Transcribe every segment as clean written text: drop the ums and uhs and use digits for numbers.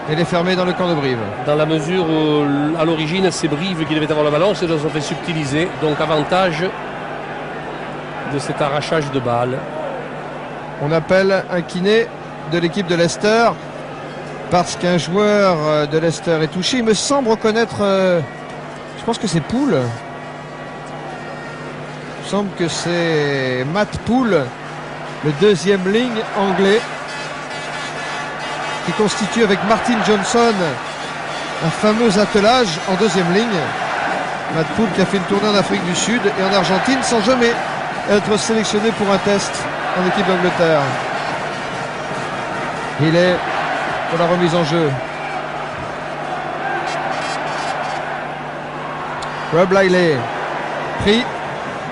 Elle est fermée dans le camp de Brive. Dans la mesure où, à l'origine, c'est Brive qui devait avoir le ballon. Ils se sont fait subtiliser. Donc, avantage de cet arrachage de balle. On appelle un kiné de l'équipe de Leicester parce qu'un joueur de Leicester est touché. Il me semble reconnaître, je pense que c'est Poole. Il me semble que c'est Matt Poole, le deuxième ligne anglais, qui constitue avec Martin Johnson un fameux attelage en deuxième ligne. Matt Poole qui a fait une tournée en Afrique du Sud et en Argentine sans jamais être sélectionné pour un test en équipe d'Angleterre. Il est pour la remise en jeu. Rob Lively pris,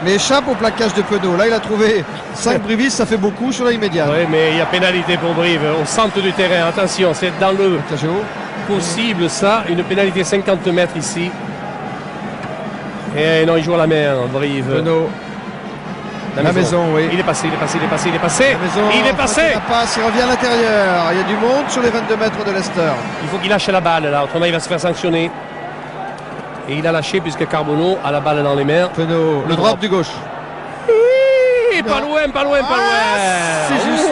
mais échappe au plaquage de Penaud. Là, il a trouvé 5 brivistes, ça fait beaucoup sur la immédiate. Oui, mais il y a pénalité pour Brive au centre du terrain. Attention, c'est dans le possible, ça. Une pénalité 50 mètres ici. Et non, il joue à la main, Brive. Penaud. La maison, oui. Il est passé. La maison, il est passé. La passe, il revient à l'intérieur. Il y a du monde sur les 22 mètres de Leicester. Il faut qu'il lâche la balle, là. Autrement, il va se faire sanctionner. Et il a lâché puisque Carbonneau a la balle dans les mains. Penaud, le droit du gauche. Oui, pas loin. C'est juste.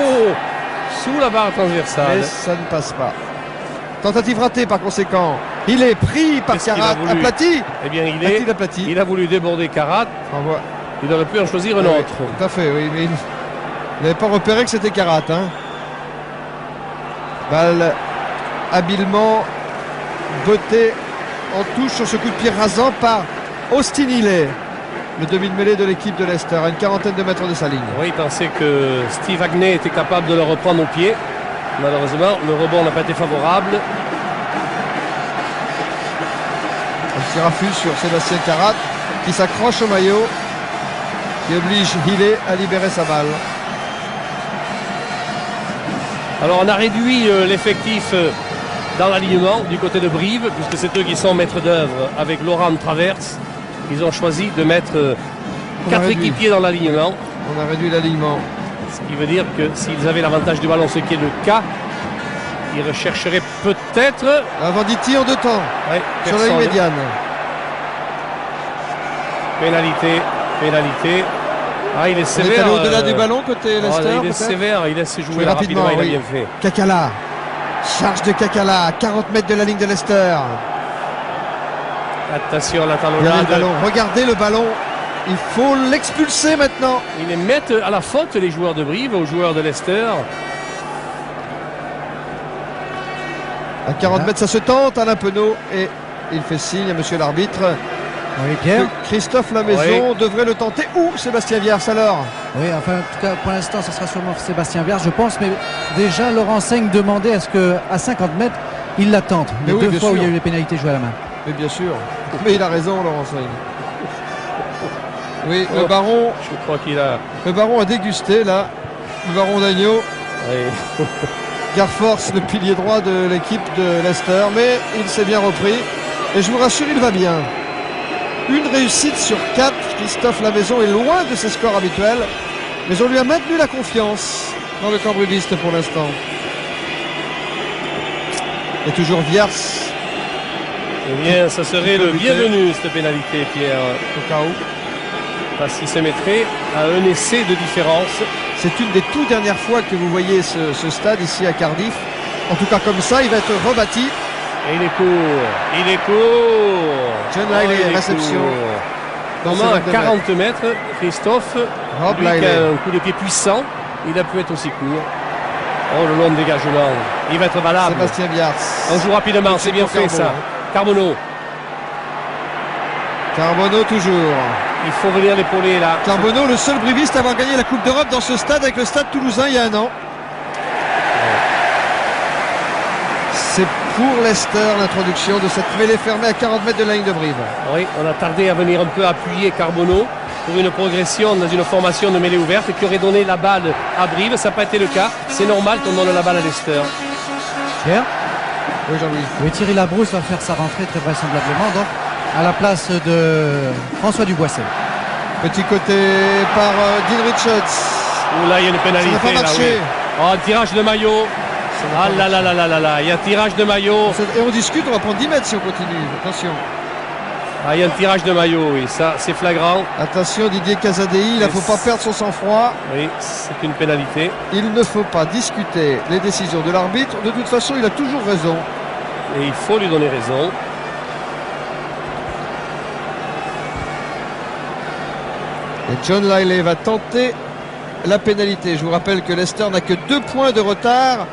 Sous la barre transversale. Mais ça ne passe pas. Tentative ratée par conséquent. Il est pris par Carat, aplati. Eh bien, il a voulu déborder Carat. Il aurait pu en choisir un autre. Tout à fait, oui. Mais il n'avait pas repéré que c'était Carat. Hein. Balle habilement bottée en touche sur ce coup de pied rasant par Austin Healey, le demi de mêlée de l'équipe de Leicester, à une quarantaine de mètres de sa ligne. Oui, il pensait que Steve Agney était capable de le reprendre au pied. Malheureusement, le rebond n'a pas été favorable. Un petit raffut sur Sébastien Carat qui s'accroche au maillot, qui oblige Healey à libérer sa balle. Alors on a réduit l'effectif dans l'alignement du côté de Brive, puisque c'est eux qui sont maîtres d'œuvre avec Laurent Traverse. Ils ont choisi de mettre 4 équipiers dans l'alignement. On a réduit l'alignement. Ce qui veut dire que s'ils avaient l'avantage du ballon, ce qui est le cas, ils rechercheraient peut-être... Avant d'y en 2 temps, sur la ligne médiane. Pénalité. Ah, il est sévère. Il est allé au-delà du ballon côté Leicester. Il est sévère, il laisse jouer rapidement, il a bien fait. Kakala. Charge de Kakala à 40 mètres de la ligne de Leicester. Attention, la talonnade. Regardez le ballon. Il faut l'expulser maintenant. Ils les mettent à la faute, les joueurs de Brive, aux joueurs de Leicester. À 40 mètres, ça se tente, Alain Penaud. Et il fait signe à monsieur l'arbitre. Oui, Pierre. Christophe Lamaison devrait le tenter. Ou Sébastien Viers alors. Oui, enfin, en tout cas, pour l'instant, ce sera sûrement Sébastien Viers, je pense. Mais déjà, Laurent Seigne demandait à ce qu'à 50 mètres, il la tente. Les 2 fois où il y a eu les pénalités jouées à la main. Mais bien sûr. Mais il a raison, Laurent Seigne. Oui, le baron. Je crois qu'il a. Le baron a dégusté là. Le baron d'Agneau. Oui. Garforce, le pilier droit de l'équipe de Leicester. Mais il s'est bien repris. Et je vous rassure, il va bien. Une réussite sur 4. Christophe Lamaison est loin de ses scores habituels. Mais on lui a maintenu la confiance dans le camp bruviste pour l'instant. Et toujours Viers. Eh bien, ça serait le bienvenu, cette pénalité, Pierre. Au cas où. Parce qu'il se mettrait à un essai de différence. C'est une des toutes dernières fois que vous voyez ce stade ici à Cardiff. En tout cas, comme ça, il va être rebâti. Et il est court. John Lively, réception. Comment à 40 mètres, Christophe, Rob lui qui Lively. a un coup de pied puissant, il a pu être aussi court. Oh, le long dégagement. Il va être valable. Sébastien Viers. On joue rapidement, c'est bien fait ça. Carbonneau toujours. Il faut venir l'épauler là. Carbonneau, le seul briviste à avoir gagné la Coupe d'Europe dans ce stade avec le Stade Toulousain il y a un an. C'est pour Leicester l'introduction de cette mêlée fermée à 40 mètres de la ligne de Brive. Oui, on a tardé à venir un peu appuyer Carbonneau pour une progression dans une formation de mêlée ouverte qui aurait donné la balle à Brive. Ça n'a pas été le cas. C'est normal qu'on donne la balle à Leicester. Pierre. Oui, Jean-Louis. Oui, Thierry Labrousse va faire sa rentrée très vraisemblablement donc à la place de François Duboisset. Petit côté par Dean Richards. Ouh là, il y a une pénalité. Ça n'a pas marché. Là, oui. Oh, tirage de maillot. Ah là là là là là là, il y a tirage de maillot. Et on discute, on va prendre 10 mètres si on continue. Attention. Ah, il y a un tirage de maillot, oui, ça c'est flagrant. Attention Didier Casadei, il ne faut pas perdre son sang-froid. Oui, c'est une pénalité. Il ne faut pas discuter les décisions de l'arbitre. De toute façon, il a toujours raison. Et il faut lui donner raison. Et John Lyalley va tenter la pénalité. Je vous rappelle que Leicester n'a que 2 points de retard.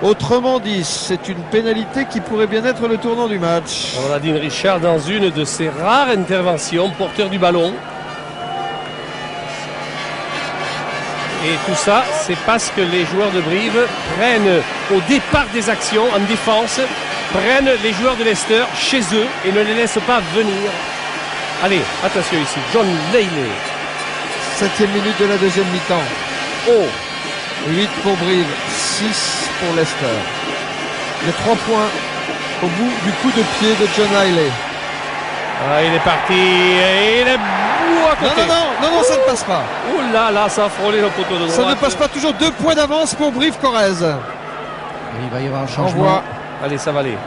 Autrement dit, c'est une pénalité qui pourrait bien être le tournant du match. On a Dean Richard dans une de ses rares interventions, porteur du ballon. Et tout ça, c'est parce que les joueurs de Brive prennent au départ des actions en défense, prennent les joueurs de Leicester chez eux et ne les laissent pas venir. Allez, attention ici, John Lyalley. 7e minute de la deuxième mi-temps. Oh, 8 pour Brive, 6 pour Leicester. Les 3 points au bout du coup de pied de John Lyalley. ah, il est parti et il est bout à côté. Non, ça ne passe pas. Oh là là, ça a frôlé le poteau de droite. Ça ne passe pas, toujours 2 points d'avance pour Brive-Corrèze. Il va y avoir un changement. Allez, ça va aller.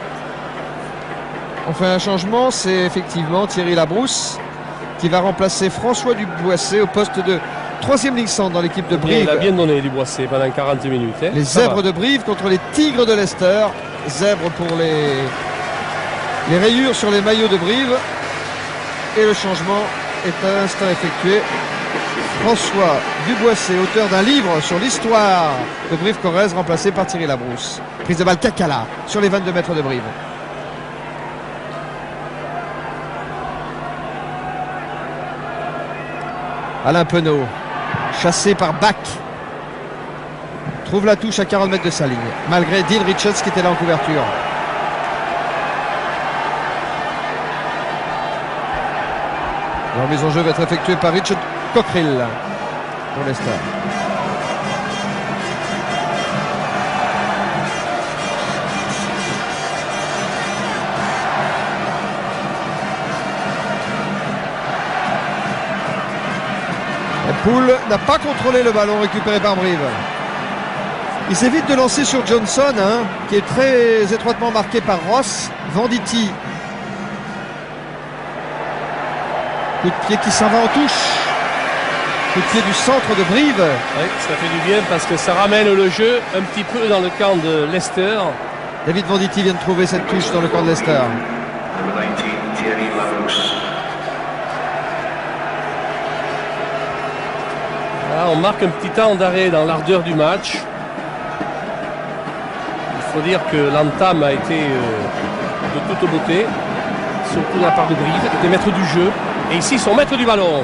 On fait un changement, c'est effectivement Thierry Labrousse qui va remplacer François Duboissé au poste de 3e ligne centre dans l'équipe de Brive. Il a bien donné Duboissé pendant 40 minutes. Hein. Les Zèbres de Brive contre les Tigres de Leicester. Zèbres pour les rayures sur les maillots de Brive. Et le changement est à l'instant effectué. François Duboissé, auteur d'un livre sur l'histoire de Brive-Corrèze, remplacé par Thierry Labrousse. Prise de balle Kakala sur les 22 mètres de Brive. Alain Penaud, chassé par Bach, trouve la touche à 40 mètres de sa ligne, malgré Dean Richards qui était là en couverture. La remise en jeu va être effectuée par Richard Cockerill pour Leicester. Poole n'a pas contrôlé le ballon récupéré par Brive. Il s'évite de lancer sur Johnson, qui est très étroitement marqué par Ross. Venditti. Coup de pied qui s'en va en touche. Coup de pied du centre de Brive. Oui, ça fait du bien parce que ça ramène le jeu un petit peu dans le camp de Leicester. David Venditti vient de trouver cette touche dans le camp de Leicester. Là, on marque un petit temps d'arrêt dans l'ardeur du match. Il faut dire que l'entame a été de toute beauté, surtout de la part de Brive, qui était maître du jeu. Et ici, ils sont maîtres du ballon.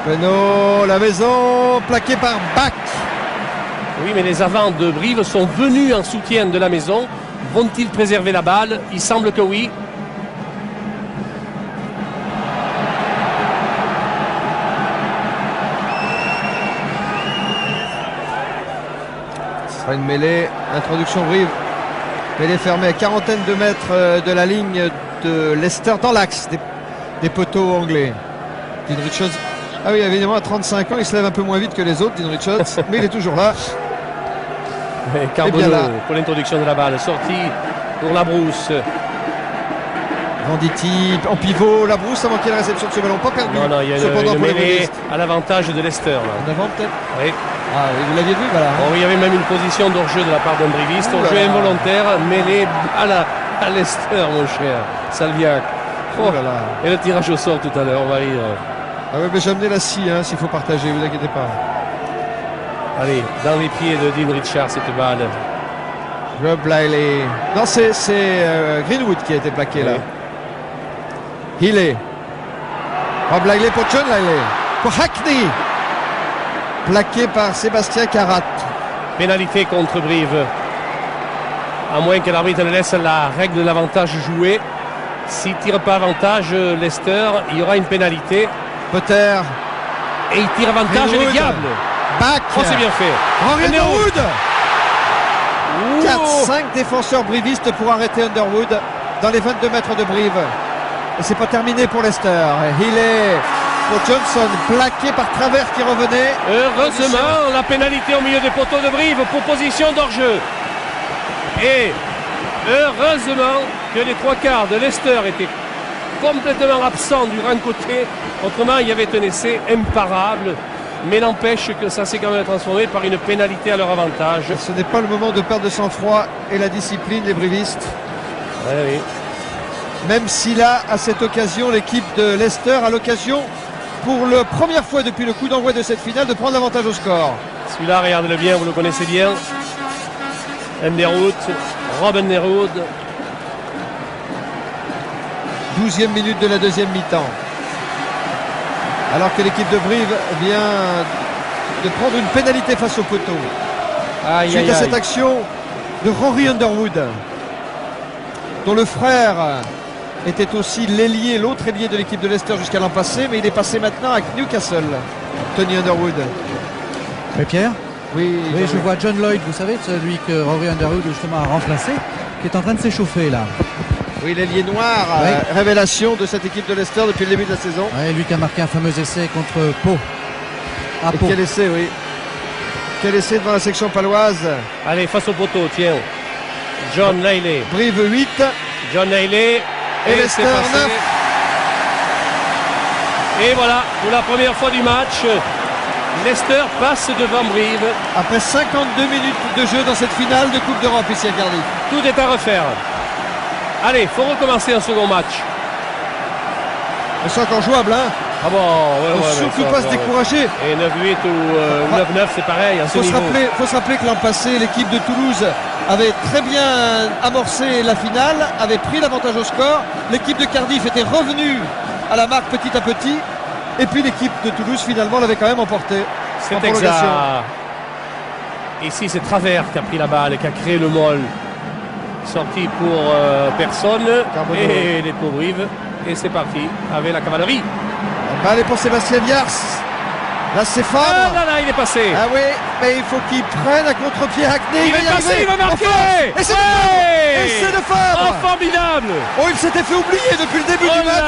Penaud, la maison, plaqué par Bach. Oui, mais les avants de Brive sont venus en soutien de la maison. Vont-ils préserver la balle? Il semble que oui. Ce sera une mêlée, introduction Brive. Mêlée fermée à quarantaine de mètres de la ligne de Leicester, dans l'axe des poteaux anglais. Dean Richards, ah oui, évidemment, à 35 ans, il se lève un peu moins vite que les autres, Dean Richards, mais il est toujours là. Carbonneau pour l'introduction de la balle, sortie pour Labrousse. Venditti en pivot, Labrousse a manqué la réception de ce ballon, pas perdu. Non, il y a une mêlée à l'avantage de Leicester. En avant peut-être. Oui. Ah oui, vous l'aviez vu, voilà. Bon, il y avait même une position d'hors-jeu de la part d'un briviste, hors-jeu involontaire, mêlée à Leicester, mon cher Salviac. Oh là là. Et le tirage au sort tout à l'heure, on va rire. Ah oui, mais j'ai amené la scie, s'il faut partager, vous inquiétez pas. Allez, dans les pieds de Dean Richard, cette balle. Rob Lyalley. Non, c'est Greenwood qui a été plaqué là. Healey. Rob Lyalley pour John Lyalley. Pour Hackney. Plaqué par Sébastien Carat. Pénalité contre Brive. À moins que l'arbitre ne laisse la règle de l'avantage jouer. S'il ne tire pas avantage Leicester, il y aura une pénalité. Potter. Et il tire avantage Greenwood. les diables. Back. Oh, c'est bien fait. Henry Underwood. 4-5 défenseurs brivistes pour arrêter Underwood dans les 22 mètres de Brive. Et c'est pas terminé pour Leicester. Healey pour Johnson, plaqué par Travers qui revenait. Heureusement, la pénalité au milieu des poteaux de Brive pour position d'hors-jeu. Et heureusement que les trois quarts de Leicester étaient complètement absents du rang côté. Autrement, il y avait un essai imparable. Mais n'empêche que ça s'est quand même transformé par une pénalité à leur avantage. Ce n'est pas le moment de perdre de sang-froid et la discipline, les brivistes. Oui. Même si là, à cette occasion, l'équipe de Leicester a l'occasion, pour la première fois depuis le coup d'envoi de cette finale, de prendre l'avantage au score. Celui-là, regardez-le bien, vous le connaissez bien. Underwood, Robin Nerwood. 12e minute de la deuxième mi-temps. Alors que l'équipe de Brive vient de prendre une pénalité face au poteau. Suite à cette action de Rory Underwood, dont le frère était aussi l'ailier, l'autre ailier de l'équipe de Leicester jusqu'à l'an passé, mais il est passé maintenant à Newcastle, Tony Underwood. Mais Pierre, oui, je vois John Lloyd, vous savez, celui que Rory Underwood justement a remplacé, qui est en train de s'échauffer là. Oui, l'ailier noir, révélation de cette équipe de Leicester depuis le début de la saison. Oui, lui qui a marqué un fameux essai contre Pau. Et quel essai, oui. Quel essai devant la section paloise. Allez, face au poteau, tiens. John Lailey. Brive 8. John Lailey. Et Leicester 9. Et voilà, pour la première fois du match, Leicester passe devant Brive. Après 52 minutes de jeu dans cette finale de Coupe d'Europe ici à Cardiff. Tout est à refaire. Allez, il faut recommencer un second match. Mais c'est encore jouable, hein. Ah bon, ouais, surtout pas se décourager. Et 9-8 ou 9-9, c'est pareil. Il faut se rappeler que l'an passé, l'équipe de Toulouse avait très bien amorcé la finale, avait pris l'avantage au score. L'équipe de Cardiff était revenue à la marque petit à petit. Et puis l'équipe de Toulouse, finalement, l'avait quand même emporté. C'est exact. Ici, c'est Travers qui a pris la balle et qui a créé le molle. Sorti pour personne. Carbonneau. Et les pauvres Brive. Et c'est parti avec la cavalerie. La balle est pour Sébastien Viars. Là, c'est Fabre. Ah là, il est passé. Ah oui, mais il faut qu'il prenne à contre-pied Hackney. Il est passé, il va marquer. Et c'est de Fabre. Oh, formidable. Oh, il s'était fait oublier depuis le début du match.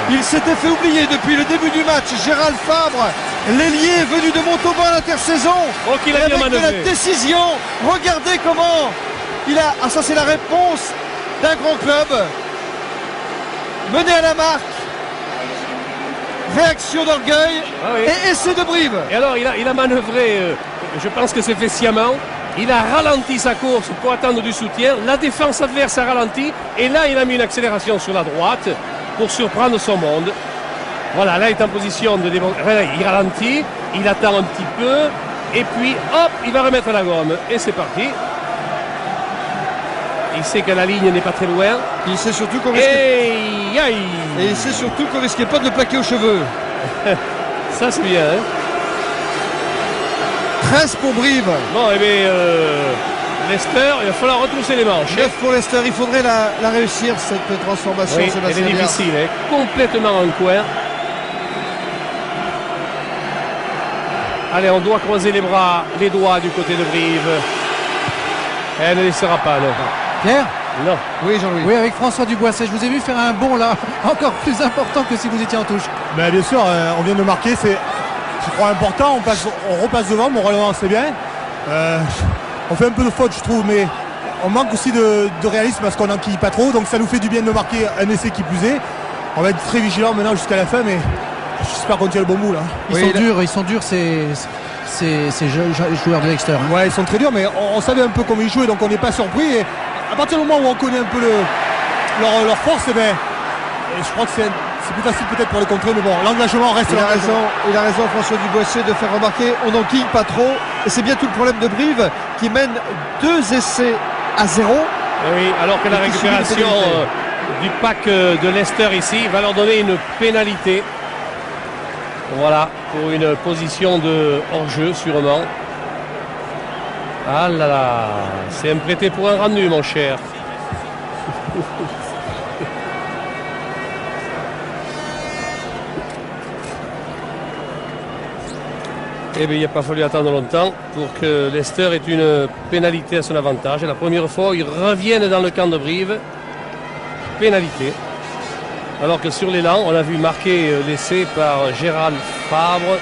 Il s'était fait oublier depuis le début du match. Gérald Fabre, l'ailier venu de Montauban à l'intersaison. Oh, qu'il a bien manœuvré. Avec de la décision. Regardez comment il a. Ah, ça, c'est la réponse d'un grand club. Mené à la marque. Réaction d'orgueil. Et essai de Brive. Et alors, il a manœuvré. Je pense que c'est fait sciemment. Il a ralenti sa course pour attendre du soutien. La défense adverse a ralenti. Et là, il a mis une accélération sur la droite pour surprendre son monde. Voilà, là, il est en position de démontrer. Il ralentit, il attend un petit peu. Et puis, hop, il va remettre la gomme. Et c'est parti. Il sait que la ligne n'est pas très loin. Il sait surtout qu'on risquait... Et il sait surtout qu'on risquait pas de le plaquer aux cheveux. Ça, c'est bien, hein. 13 pour Brive. Bon, et bien, Leicester, il va falloir retrousser les manches. 9 pour Leicester, il faudrait la réussir, cette transformation. Oui, elle est difficile, hein. Complètement en coin. Allez, on doit croiser les bras, les doigts du côté de Brive. Elle ne laissera pas, non. Pierre ? Non. Oui, Jean-Louis. Oui, avec François Duboisset. Je vous ai vu faire un bond là, encore plus important que si vous étiez en touche. Mais bien sûr, on vient de marquer, c'est je crois important, on repasse devant, mon relevant c'est bien. On fait un peu de faute je trouve, mais on manque aussi de réalisme parce qu'on n'enquille pas trop, donc ça nous fait du bien de marquer un essai qui plus est. On va être très vigilant maintenant jusqu'à la fin, mais j'espère qu'on tient le bon bout là. Ils sont durs ces joueurs de Leicester. Hein. Ouais, ils sont très durs, mais on savait un peu comment ils jouaient, donc on n'est pas surpris. Et à partir du moment où on connaît un peu leur force, et je crois que c'est plus facile peut-être pour les contrer, mais bon, l'engagement reste. Il a raison François Duboisset de faire remarquer, on n'enquille pas trop, et c'est bien tout le problème de Brive qui mène 2 essais à 0. Et oui, alors que la récupération du pack de Leicester ici va leur donner une pénalité. Voilà, pour une position de hors-jeu sûrement. Ah là là, c'est un prêté pour un rendu mon cher. Eh bien, il n'a pas fallu attendre longtemps pour que Leicester ait une pénalité à son avantage. Et la première fois, ils reviennent dans le camp de Brive. Pénalité. Alors que sur l'élan, on a vu marquer l'essai par Gérald Fabre.